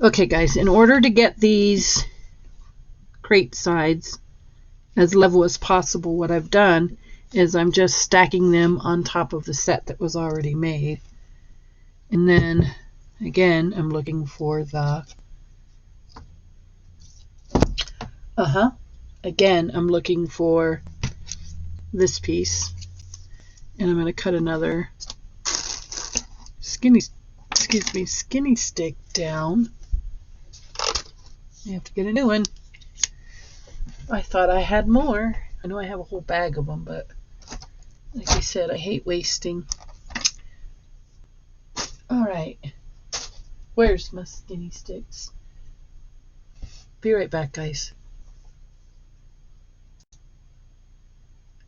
Okay, guys, in order to get these crate sides as level as possible, what I've done is I'm just stacking them on top of the set that was already made. And then, again, I'm looking for the... Again, I'm looking for this piece. And I'm going to cut another skinny stick down. I have to get a new one. I thought I had more. I know I have a whole bag of them, but like I said, I hate wasting. Alright. Where's my skinny sticks? Be right back, guys.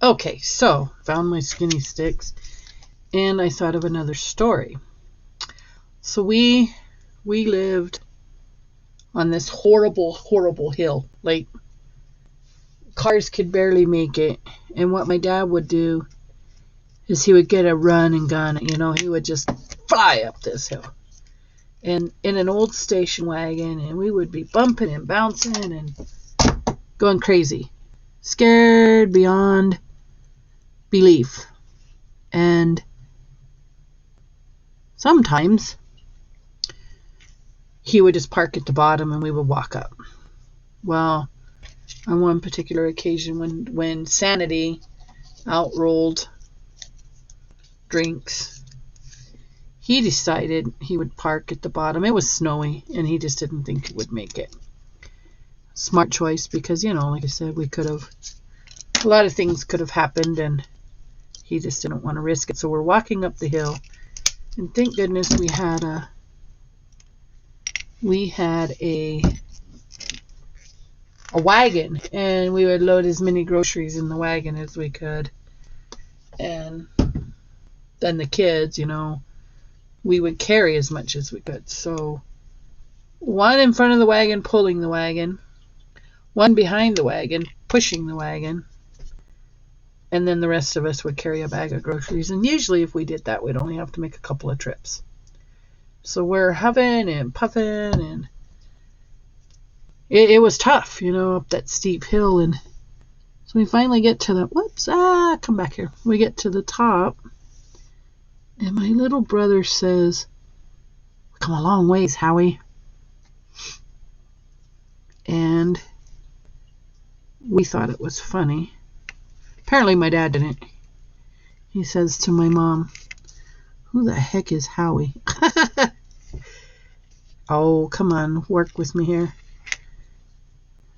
Okay, so found my skinny sticks, and I thought of another story. So we lived on this horrible hill. Like, cars could barely make it. And what my dad would do is he would get a run and gun. He would just fly up this hill. And in an old station wagon, and we would be bumping and bouncing and going crazy. Scared beyond belief. And sometimes he would just park at the bottom and we would walk up. Well, on one particular occasion when sanity outrolled drinks, he decided he would park at the bottom. It was snowy and he just didn't think he would make it. Smart choice, because like I said, a lot of things could have happened and he just didn't want to risk it. So we're walking up the hill, and thank goodness we had a wagon, and we would load as many groceries in the wagon as we could. And then the kids, we would carry as much as we could. So one in front of the wagon pulling the wagon, one behind the wagon pushing the wagon, and then the rest of us would carry a bag of groceries. And usually if we did that, we'd only have to make a couple of trips. So we're huffing and puffing, and it was tough, up that steep hill. And so we finally get to the, come back here. We get to the top, and my little brother says, "We've come a long ways, Howie." And we thought it was funny. Apparently my dad didn't. He says to my mom, "Who the heck is Howie?" Oh, come on, work with me here.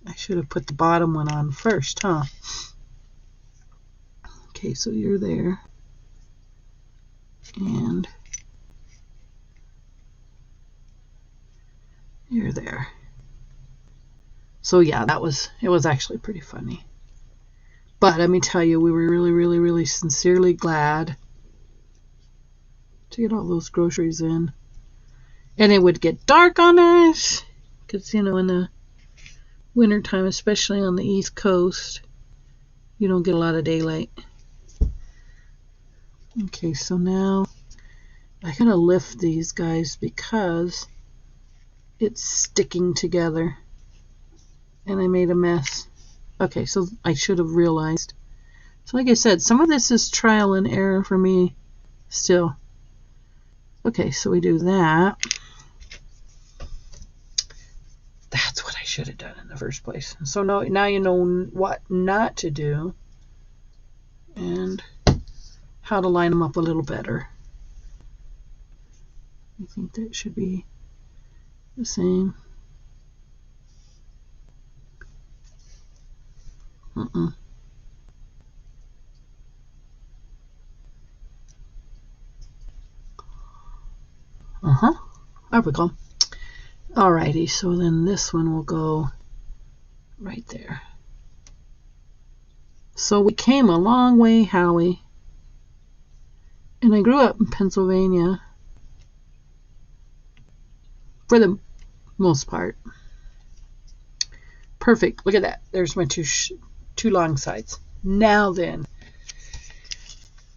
I should have put the bottom one on first, huh? Okay, so you're there. And you're there. So yeah, it was actually pretty funny. But let me tell you, we were really sincerely glad to get all those groceries in. And it would get dark on us, because in the wintertime, especially on the East Coast, you don't get a lot of daylight. Okay, so now I gotta lift these guys because it's sticking together and I made a mess. Okay, so I should have realized. So like I said, some of this is trial and error for me still. Okay, so we do that. That's what I should have done in the first place. So now you know what not to do and how to line them up a little better. I think that should be the same. There we go. Alrighty, so then this one will go right there. So we came a long way, Howie. And I grew up in Pennsylvania for the most part. Perfect. Look at that. There's my two long sides. Now then,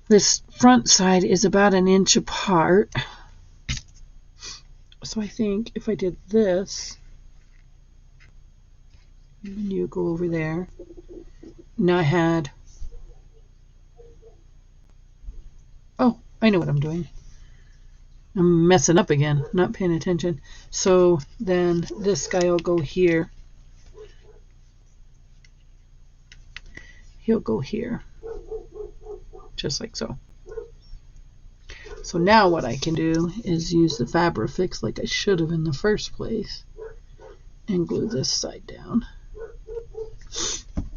this front side is about 1 inch apart. So I think if I did this, and then you go over there. Now I had, oh, I know what I'm doing. I'm messing up again, not paying attention. So then this guy will go here. He'll go here, just like so. So now what I can do is use the Fabrifix like I should have in the first place and glue this side down.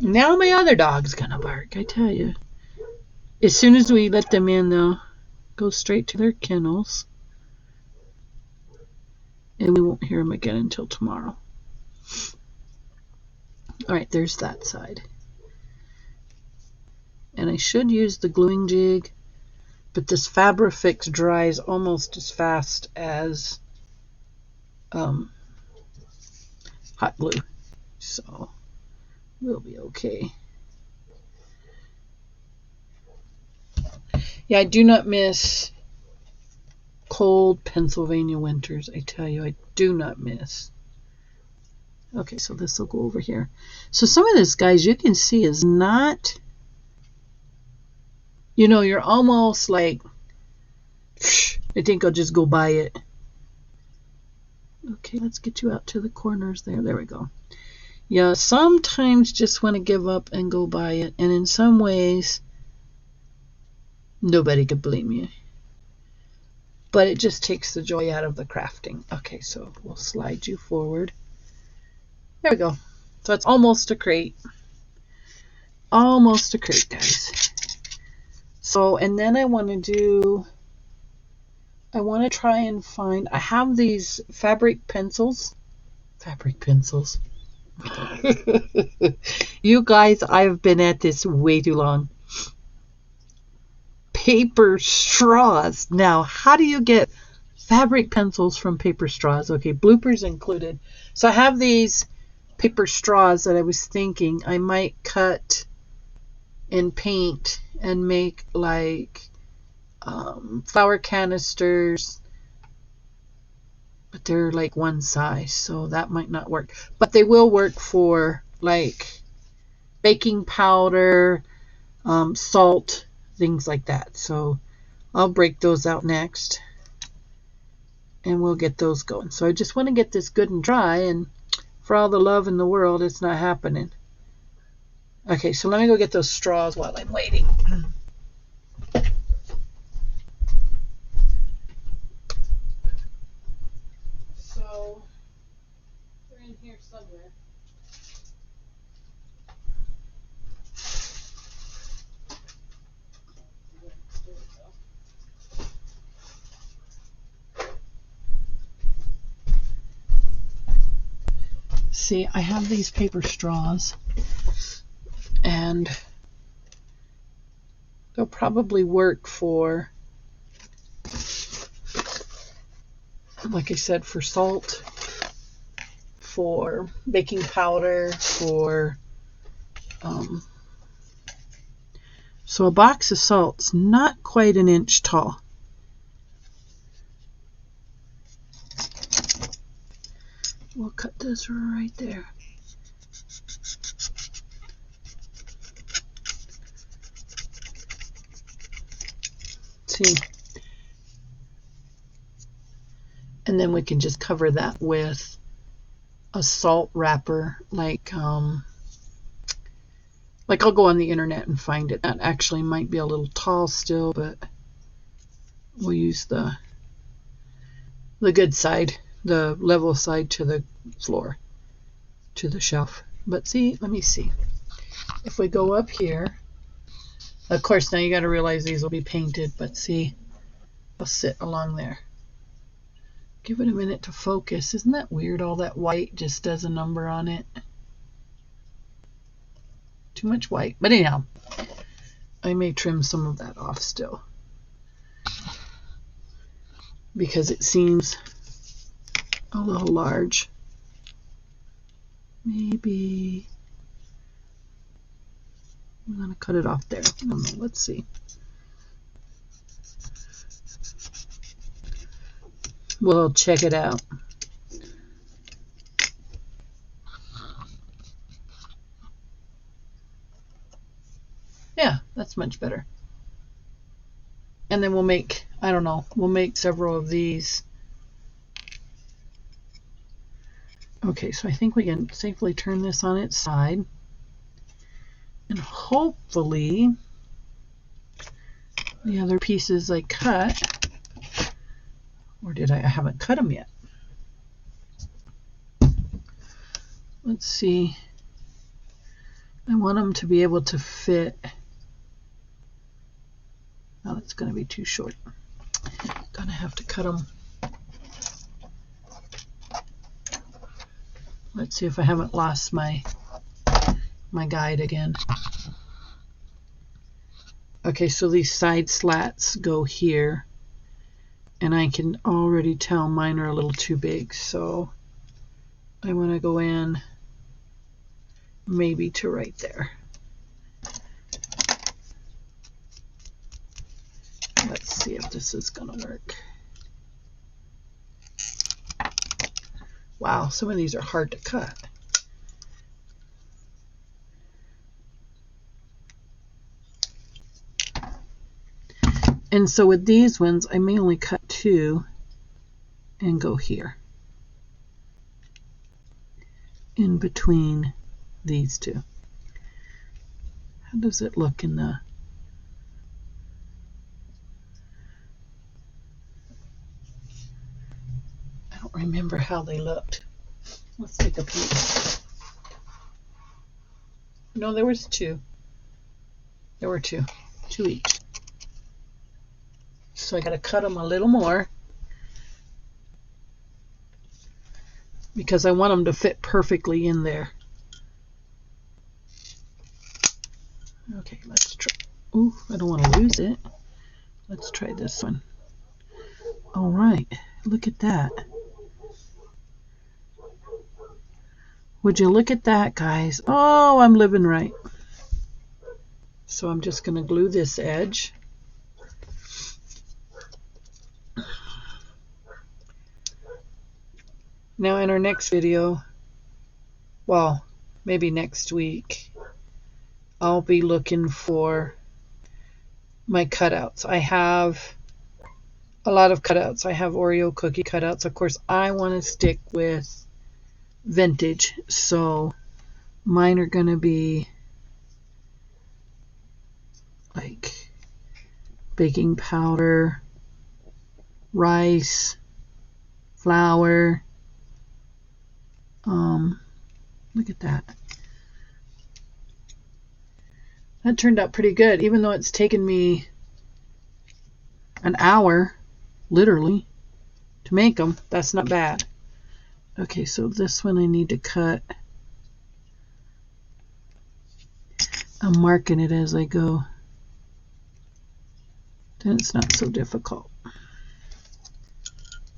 Now my other dog's gonna bark, I tell you. As soon as we let them in, they'll go straight to their kennels. And we won't hear them again until tomorrow. Alright, there's that side. And I should use the gluing jig, but this Fabrifix dries almost as fast as hot glue. So we'll be okay. Yeah, I do not miss cold Pennsylvania winters. I tell you, I do not miss. Okay, so this will go over here. So some of this, guys, you can see is not, you know, you're almost like, I think I'll just go by it. Okay, let's get you out to the corners there. There we go. Yeah, sometimes just want to give up and go by it. And in some ways, nobody could blame you. But it just takes the joy out of the crafting. Okay, so we'll slide you forward. There we go. So it's almost a crate. Almost a crate, guys. So, and then I want to try and find, I have these fabric pencils. Fabric pencils. You guys, I've been at this way too long. Paper straws. Now, how do you get fabric pencils from paper straws? Okay, bloopers included. So I have these paper straws that I was thinking I might cut and paint and make like flower canisters, but they're like one size, so that might not work. But they will work for like baking powder, salt, things like that. So I'll break those out next and we'll get those going. So I just want to get this good and dry, and for all the love in the world, it's not happening. Okay, so let me go get those straws while I'm waiting. So they're in here somewhere. See, I have these paper straws, and they'll probably work for, like I said, for salt, for baking powder, for so a box of salt's not quite an inch tall. We'll cut this right there. See, and then we can just cover that with a salt wrapper, like I'll go on the internet and find it. That actually might be a little tall still, but we'll use the good side, the level side to the floor, to the shelf. But see, let me see. If we go up here, of course, now you got to realize these will be painted, but see, they'll sit along there. Give it a minute to focus. Isn't that weird? All that white just does a number on it. Too much white. But anyhow, I may trim some of that off still, because it seems a little large. Maybe I'm going to cut it off there. I don't know. Let's see. we'll check it out. Yeah, that's much better. And then we'll make, I don't know, we'll make several of these. Okay, so I think we can safely turn this on its side. And hopefully the other pieces I cut, or did I haven't cut them yet. Let's see. I want them to be able to fit. Oh, that's going to be too short. Gonna have to cut them. Let's see if I haven't lost my guide again. Okay, so these side slats go here, and I can already tell mine are a little too big, so I want to go in maybe to right there. Let's see if this is going to work. Wow, some of these are hard to cut. And so with these ones, I may only cut 2 and go here in between these 2. How does it look in the... I don't remember how they looked. Let's take a peek. No, there was 2. There were 2 each. So I got to cut them a little more because I want them to fit perfectly in there. Okay, let's try. Ooh, I don't want to lose it. Let's try this one. All right, look at that. Would you look at that, guys? Oh, I'm living right. So I'm just going to glue this edge. Now in our next video, well, maybe next week, I'll be looking for my cutouts. I have a lot of cutouts. I have Oreo cookie cutouts. Of course, I want to stick with vintage, so mine are going to be like baking powder, rice, flour. Look at that. That turned out pretty good, even though it's taken me an hour, literally, to make them. That's not bad. Okay, so this one I need to cut. I'm marking it as I go. Then it's not so difficult.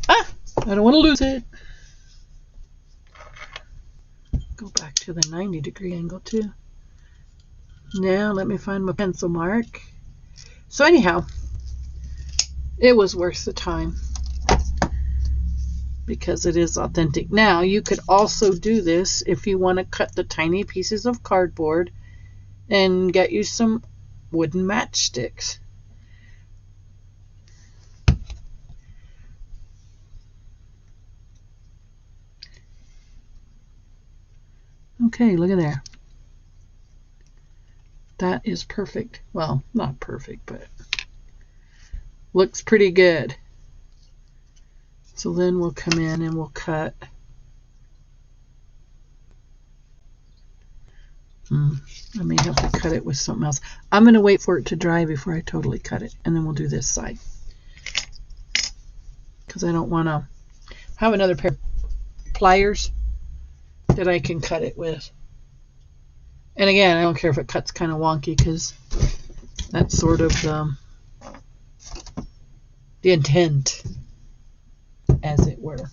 Ah! I don't want to lose it. Go back to the 90-degree angle too. Now let me find my pencil mark. So anyhow, it was worth the time because it is authentic. Now you could also do this if you want to cut the tiny pieces of cardboard and get you some wooden matchsticks. Okay, look at there. That is perfect. Well, not perfect, but looks pretty good. So then we'll come in and we'll cut. I may have to cut it with something else. I'm going to wait for it to dry before I totally cut it, and then we'll do this side. Because I don't want to have another pair of pliers that I can cut it with. And again, I don't care if it cuts kind of wonky because that's sort of the intent, as it were.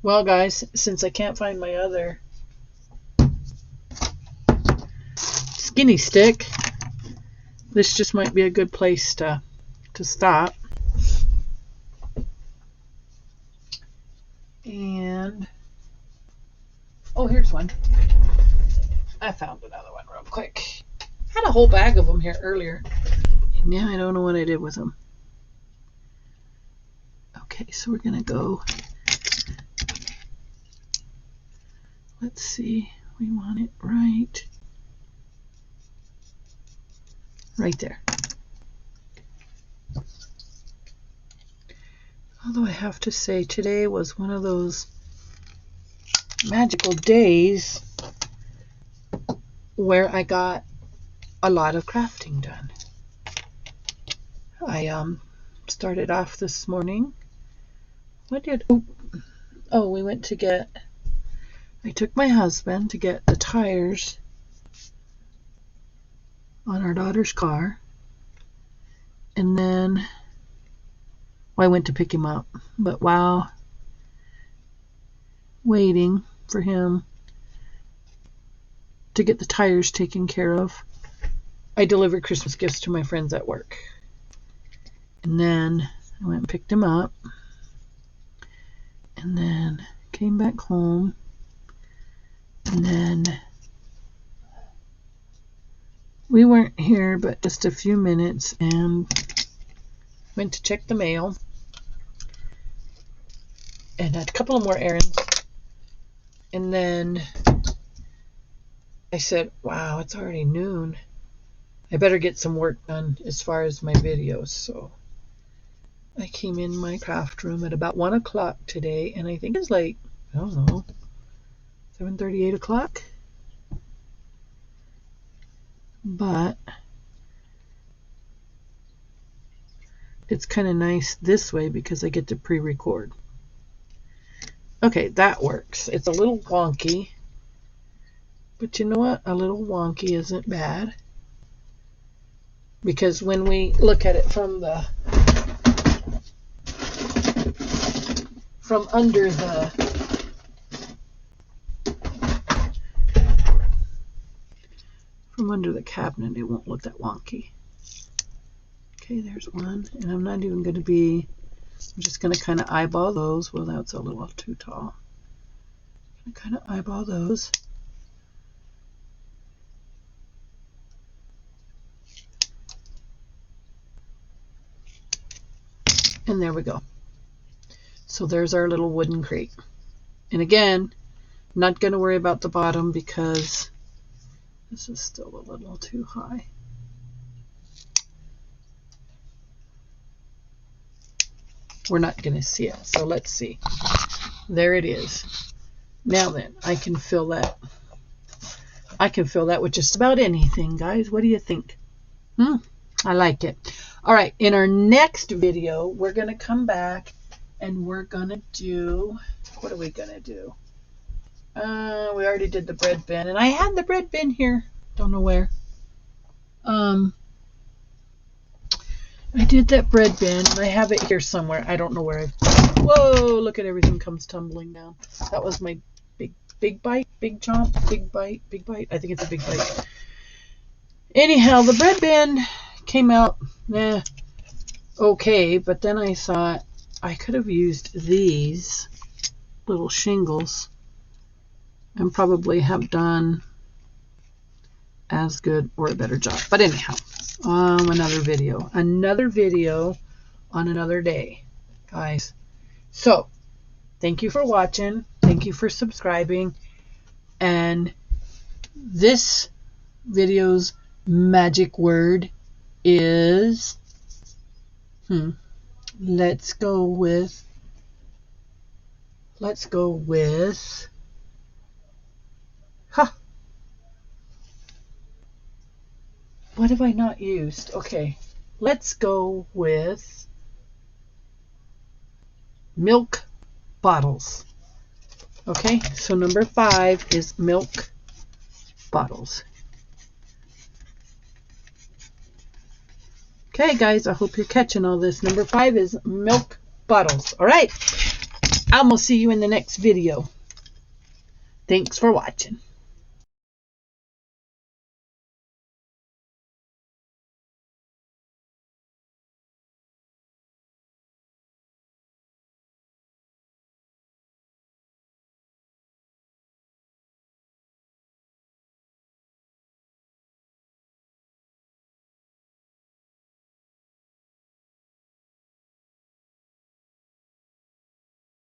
Well, guys, since I can't find my other skinny stick, this just might be a good place to stop. And oh, here's one. I found another one real quick. Had a whole bag of them here earlier. And now I don't know what I did with them. Okay, so we're going to go. Let's see. We want it right there. Although I have to say, today was one of those magical days where I got a lot of crafting done. I started off this morning. We went to get, I took my husband to get the tires on our daughter's car, and then I went to pick him up, but while waiting for him to get the tires taken care of, I delivered Christmas gifts to my friends at work. And then I went and picked him up, and then came back home, and then we weren't here but just a few minutes and went to check the mail and had a couple of more errands. And then I said, wow, it's already noon. I better get some work done as far as my videos. So I came in my craft room at about 1 o'clock today, and I think it's like, I don't know, 7:30, 8 o'clock. But it's kind of nice this way because I get to pre-record. Okay, that works. It's a little wonky, but you know what? A little wonky isn't bad, because when we look at it from under the cabinet, it won't look that wonky. Okay, there's one, and I'm not even going to be, I'm just going to kind of eyeball those. Well, that's a little too tall. I'm going to kind of eyeball those. And there we go. So there's our little wooden crate. And again, not going to worry about the bottom because this is still a little too high. We're not going to see it. So let's see. There it is. Now then, I can fill that. I can fill that with just about anything, guys. What do you think? I like it. All right. In our next video, we're going to come back and we're going to do, what are we going to do? We already did the bread bin, and I had the bread bin here. Don't know where. I did that bread bin, and I have it here somewhere. I don't know where. Whoa, look at everything comes tumbling down. That was my big bite, big chomp, big bite. I think it's a big bite. Anyhow, the bread bin came out okay, but then I thought I could have used these little shingles and probably have done as good or a better job. But anyhow, another video on another day, guys. So thank you for watching, thank you for subscribing, and this video's magic word is let's go with what have I not used? Okay, let's go with milk bottles. Okay, so number 5 is milk bottles. Okay, guys, I hope you're catching all this. Number 5 is milk bottles. All right, I'm going to see you in the next video. Thanks for watching.